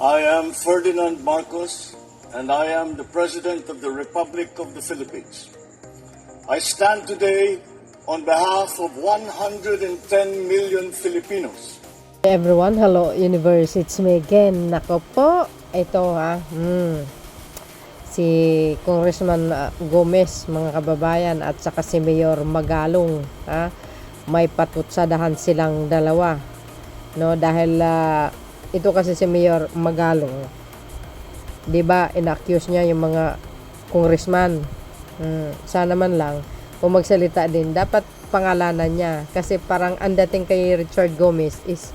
I am Ferdinand Marcos, and I am the President of the Republic of the Philippines. I stand today on behalf of 110 million Filipinos. Hey everyone, hello universe, it's me again. Nako po, ito si Congressman Gomez, mga kababayan, at saka si Mayor Magalong, may patutsadahan silang dalawa, no, dahil ito kasi si Mayor Magalong, 'di ba, inaccuse niya yung mga congressman. Sana man lang kung magsalita din, dapat pangalanan niya, kasi parang ang dating kay Richard Gomez is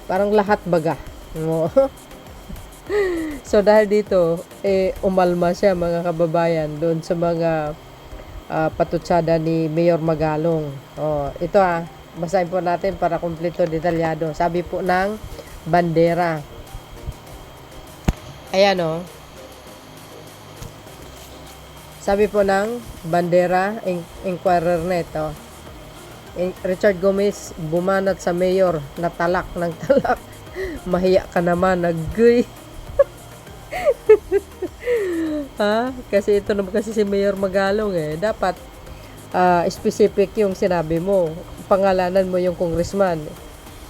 parang lahat baga, no? So dahil dito umalma siya, mga kababayan, doon sa mga patutsada ni Mayor Magalong. Ito basahin po natin para kumpleto, detalyado. Sabi po ng bandera, ayan sabi po ng bandera Inquirer net, Richard Gomez bumanat sa mayor na talak ng talak. Mahiya ka naman, naggoy. Kasi ito naman kasi si Mayor Magalong, dapat specific yung sinabi mo, pangalanan mo yung congressman.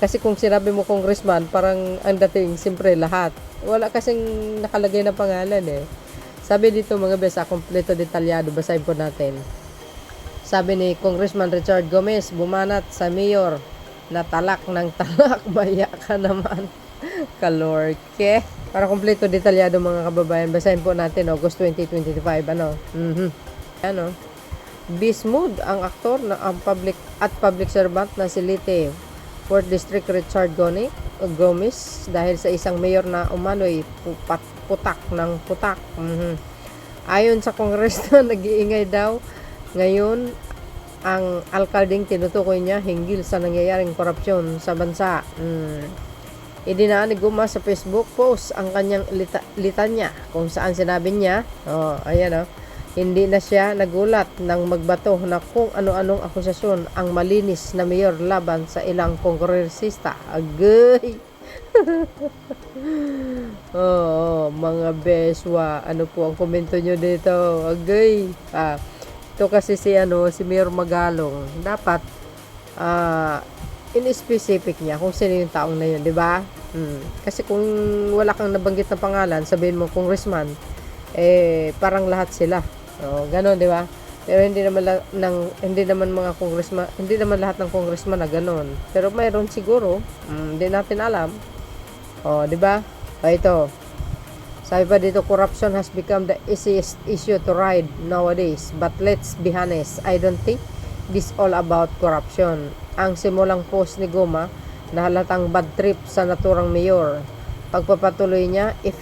Kasi kung sinabi mo congressman, parang ang dating siyempre lahat, wala kasing nakalagay na pangalan. Sabi dito, mga besa, kompleto detalyado, basahin po natin. Sabi ni Congressman Richard Gomez bumanat sa mayor na talak ng talak. Maya ka naman, kalorke. Para kompleto detalyado, mga kababayan, basahin po natin. August 2025, Bismuth ang aktor na ang public servant na si Leyte 4th District Richard Gomez dahil sa isang mayor na umano'y putak ng putak. Ayon sa Congress na nag-iingay daw ngayon ang alkaldeng tinutukoy niya hinggil sa nangyayaring korupsyon sa bansa. Idinaan ni Guma sa Facebook post ang kanyang litanya kung saan sinabi niya, hindi na siya nagulat nang magbato na kung ano-anong akusasyon ang malinis na mayor laban sa ilang kongresista. Agay! Mga beswa, ano po ang komento nyo dito? Agay! Ito kasi si Mayor Magalong, dapat in-specific niya kung sino yung taong na yun, di ba? Kasi kung wala kang nabanggit na pangalan, sabihin mo congressman, parang lahat sila. Ganon, di ba? Pero hindi naman lahat ng congressman na ganon. Pero mayroon siguro, hindi natin alam. Di ba? Ito. Sabi pa dito, corruption has become the easiest issue to ride nowadays. But let's be honest, I don't think this all about corruption. Ang simulang post ni Goma na halatang bad trip sa naturang mayor. Pagpapatuloy niya, if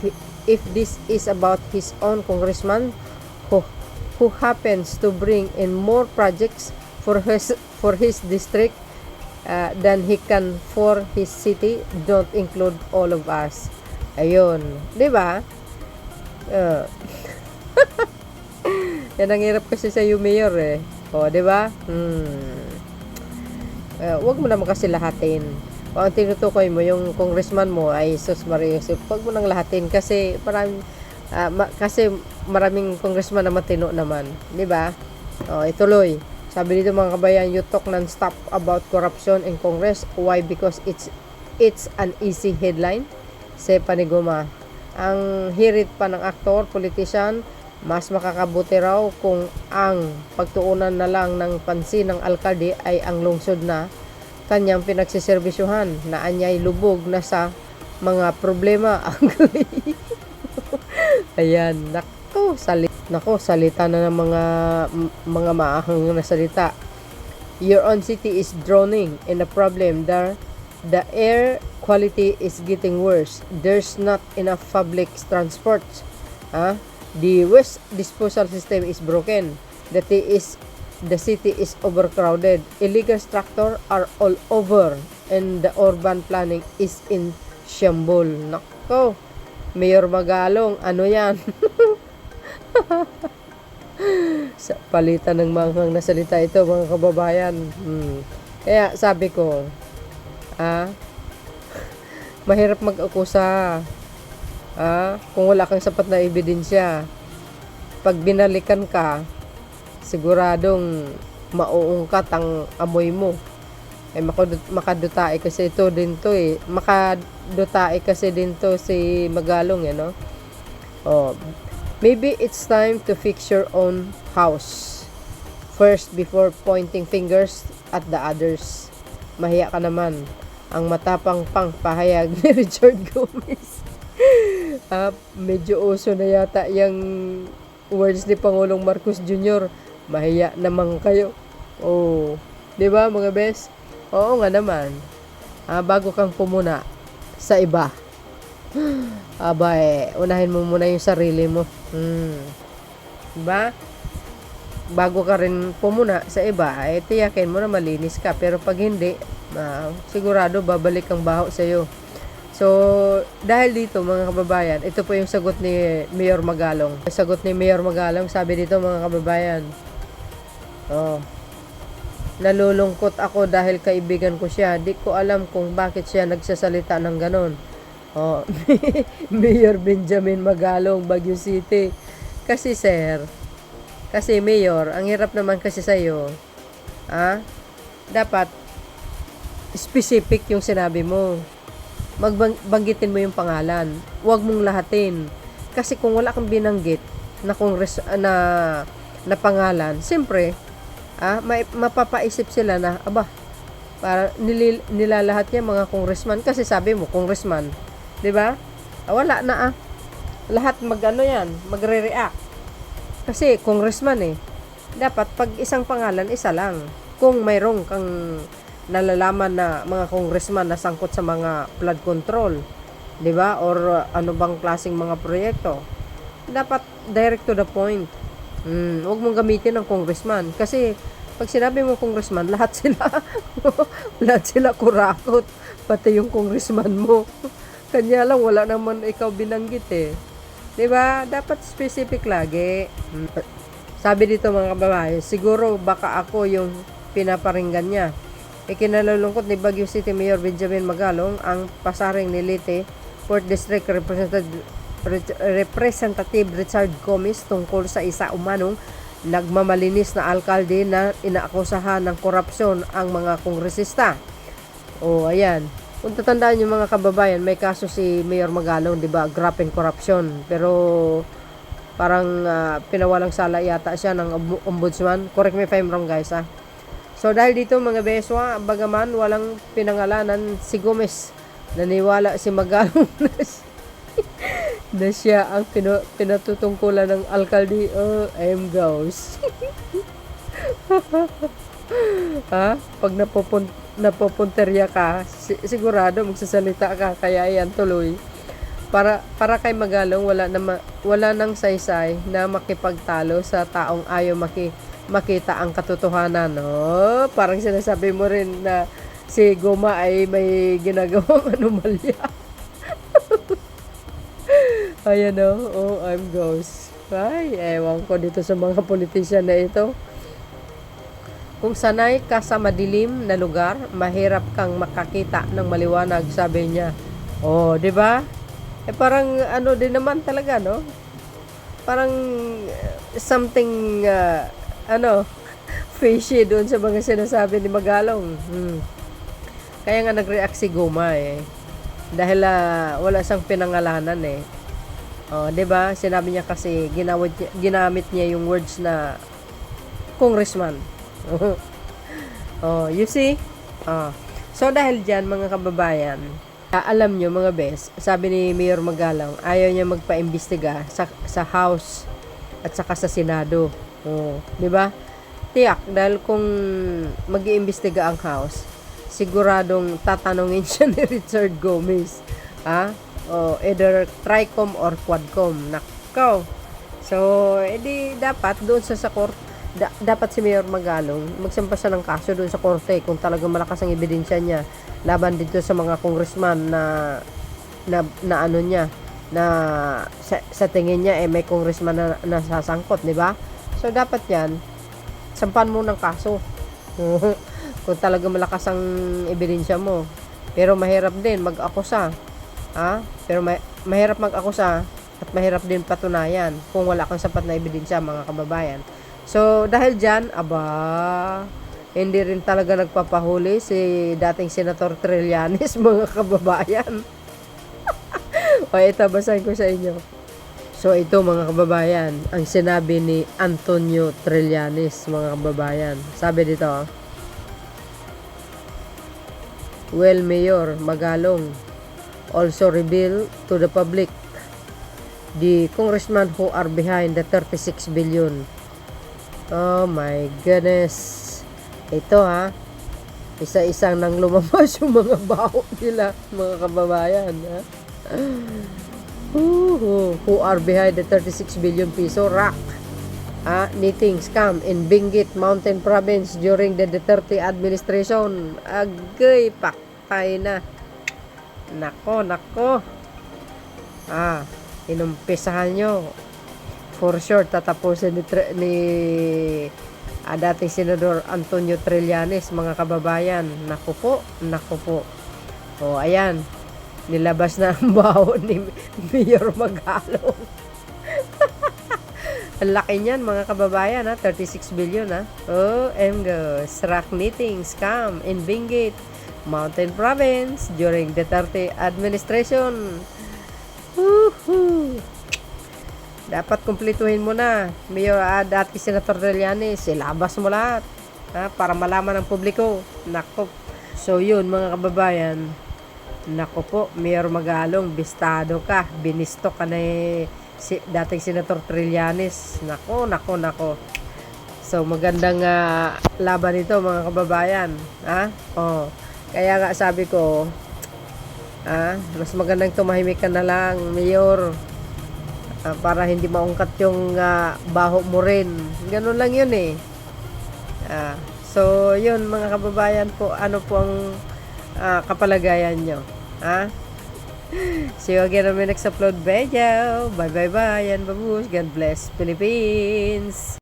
this is about his own congressman who happens to bring in more projects for his district than he can for his city, don't include all of us. Ayun, di ba? Yan ang hirap kasi sa mayor di ba? Wag mo naman kasi lahatin. Kung ang tinutukoy mo yung congressman mo ay sus Maria, wag mo nang lahatin kasi maraming congressman na matino naman, di ba? Ituloy. Sabi dito, mga kabayan, you talk non-stop about corruption in Congress. Why? Because it's an easy headline. Say pa ni Guma. Ang hirit pa ng aktor, politician, mas makakabuti raw kung ang pagtuunan na lang ng pansin ng alkalde ay ang lungsod na kanyang pinagsiserbisyuhan na anyay lubog na sa mga problema. Ayan, salita na ng mga maahang na salita. Your own city is drowning in a problem there. The air quality is getting worse. There's not enough public transport. The waste disposal system is broken. The city is overcrowded. Illegal structures are all over, and the urban planning is in shambles. Nako, Mayor Magalong, ano yan? Sa palitan ng manghang na salita ito, mga kababayan. Kaya sabi ko, mahirap mag-akusa. Kung wala kang sapat na ebidensya, pag binalikan ka, siguradong mauungkat ang amoy mo. Makadutai kasi ito din to eh. Makadutai kasi din to si Magalong, no? Maybe it's time to fix your own house first before pointing fingers at the others. Mahiya ka naman. Ang matapang pang pahayag ni Richard Gomez. Medyo uso na yata yung words ni Pangulong Marcos Jr. Mahiya naman kayo. Di ba mga bes? Oo nga naman. Bago kang pumuna sa iba, unahin mo muna yung sarili mo. Diba? Bago ka rin pumuna sa iba, tiyakin mo na malinis ka. Pero pag hindi, sigurado babalik ang baho sa'yo. So, dahil dito mga kababayan, ito po yung sagot ni Mayor Magalong. Sagot ni Mayor Magalong, sabi dito mga kababayan, nalulungkot ako dahil kaibigan ko siya. Di ko alam kung bakit siya nagsasalita ng ganon. Mayor Benjamin Magalong, Baguio City. Kasi sir, kasi Mayor, ang hirap naman kasi sa'yo, dapat specific yung sinabi mo. Magbanggitin mo yung pangalan. Huwag mong lahatin. Kasi kung wala kang binanggit na na pangalan, siyempre, mapapaisip sila na, para nilalahat niya mga congressman. Kasi sabi mo, congressman. 'Di ba? Wala na lahat magre-react. Kasi congressman dapat pag isang pangalan, isa lang. Kung mayroong kang nalalaman na mga congressman na sangkot sa mga flood control, 'di ba? Or ano bang klaseng mga proyekto, dapat direct to the point. Huwag mong gamitin ng congressman. Kasi pag sinabi mo congressman, lahat sila kurakot. Pati yung congressman mo. Kanya lang, wala naman ikaw binanggit Diba? Dapat specific lagi. Sabi dito mga kababayan, siguro baka ako yung pinaparinggan niya. Ikinalulungkot ni Baguio City Mayor Benjamin Magalong ang pasaring ni Leyte 4th District Representative Richard Gomez tungkol sa isa umanong nagmamalinis na alkalde na inaakusahan ng korupsyon ang mga kongresista. Ayan. Kung tatandaan nyo mga kababayan, may kaso si Mayor Magalong, di ba? Graft and corruption. Pero parang pinawalang sala yata siya ng ombudsman. Correct me if I'm wrong guys So dahil dito mga beswa, bagaman walang pinangalanan si Gomez, naniwala si Magalong na siya ang pinatutungkulan ng alkalde. I'm ghost. Pag napupunterya ka, sigurado magsasalita ka, kaya yan tuloy. Para kay Magalong, wala nang saysay na makipagtalo sa taong ayaw makita ang katotohanan. Parang sinasabi mo rin na si Goma ay may ginagawang anomalya. Ayan I'm ghost. Ay, ewan ko dito sa mga politician na ito. Kung sanay ka sa madilim na lugar, mahirap kang makakita ng maliwanag, sabi niya. Di ba? Parang din naman talaga, no? Parang something fishy doon sa mga sinasabi ni Magalong. Kaya nga nag-react si Goma dahil wala siyang pinangalanan 'di ba? Sinabi niya kasi ginamit niya yung words na congressman. You see? So dahil diyan mga kababayan, alam nyo mga bes, sabi ni Mayor Magalong, ayaw niya magpa-imbestiga sa House at saka sa Senado. 'Di ba? Tiyak dahil kung mag-iimbestiga ang House, siguradong tatanungin siya ni Richard Gomez. Either Tricom or Quadcom. Nakaw. So, edi dapat doon sa court, dapat si Mayor Magalong magsampa siya ng kaso doon sa korte kung talagang malakas ang ebidensya niya laban dito sa mga congressman na ano niya, na sa tingin niya may congressman na nasasangkot, di ba? So, dapat yan, sampan mo ng kaso. Kung talagang malakas ang ebidensya mo. Pero mahirap din mag-akusa. Pero mahirap mag-akusa at mahirap din patunayan kung wala kang sapat na ebidensya, mga kababayan. So, dahil dyan, hindi rin talaga nagpapahuli si dating Senator Trillanes, mga kababayan. O ito, basahin ko sa inyo. So, ito mga kababayan, ang sinabi ni Antonio Trillanes, mga kababayan. Sabi dito, well, Mayor Magalong also revealed to the public the congressman who are behind the 36 billion. Oh my goodness. Ito isa-isang nang lumabas yung mga baho nila, mga kababayan. Who are behind the 36 billion peso rock knitting scam in Benguet Mountain Province during the Duterte administration. Agay, paktay na. Nako. Inumpisahan nyo. For sure, tatapusin ni dating Senador Antonio Trillanes, mga kababayan. Naku po. O, ayan. Nilabas na ang baho ni Mayor Magalong. Ang laki niyan, mga kababayan, 36 billion, OMG. Rock knitting scam in Benguet Mountain Province during Duterte administration. Woohoo! Dapat kumpletuhin mo na, Mayor dati Senator Trillanes, ilabas mo lahat para malaman ng publiko. Nako. So yun, mga kababayan, nako po, Mayor Magalong, bistado ka, binisto ka na dating Senator Trillanes. Nako. So magandang laban ito, mga kababayan. Kaya nga sabi ko, mas magandang tumahimik ka na lang, Mayor, para hindi maungkat yung baho mo rin. Ganun lang yun so yun, mga kababayan po, ano po ang kapalagayan nyo. See you again on my next upload video. Bye and babush. God bless Philippines.